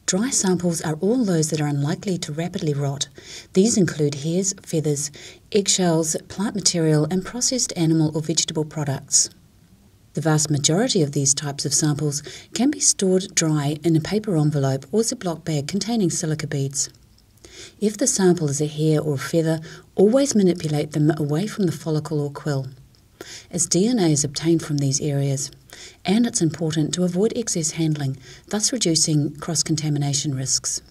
Dry samples are all those that are unlikely to rapidly rot. These include hairs, feathers, eggshells, plant material, and processed animal or vegetable products. The vast majority of these types of samples can be stored dry in a paper envelope or Ziploc bag containing silica beads. If the sample is a hair or a feather, always manipulate them away from the follicle or quill, as DNA is obtained from these areas, and it's important to avoid excess handling, thus reducing cross-contamination risks.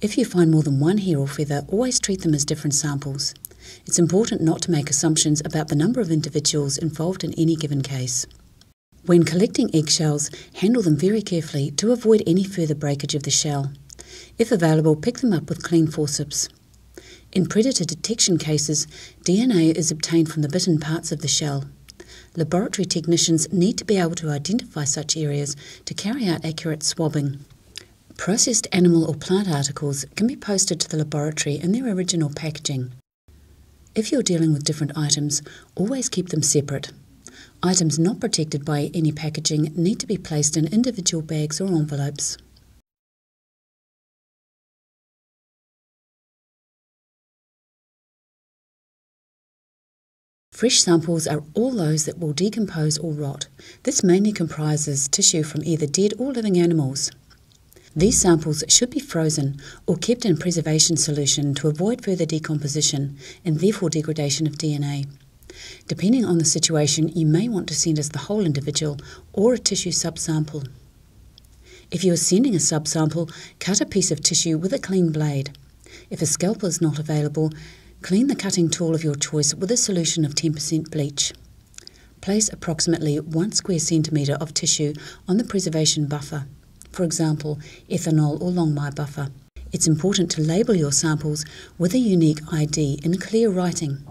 If you find more than one hair or feather, always treat them as different samples. It's important not to make assumptions about the number of individuals involved in any given case. When collecting eggshells, handle them very carefully to avoid any further breakage of the shell. If available, pick them up with clean forceps. In predator detection cases, DNA is obtained from the bitten parts of the shell. Laboratory technicians need to be able to identify such areas to carry out accurate swabbing. Processed animal or plant articles can be posted to the laboratory in their original packaging. If you're dealing with different items, always keep them separate. Items not protected by any packaging need to be placed in individual bags or envelopes. Fresh samples are all those that will decompose or rot. This mainly comprises tissue from either dead or living animals. These samples should be frozen or kept in preservation solution to avoid further decomposition and therefore degradation of DNA. Depending on the situation, you may want to send us the whole individual or a tissue subsample. If you are sending a subsample, cut a piece of tissue with a clean blade. If a scalpel is not available, clean the cutting tool of your choice with a solution of 10% bleach. Place approximately 1 square centimetre of tissue on the preservation buffer, for example, ethanol or Longmire buffer. It's important to label your samples with a unique ID in clear writing.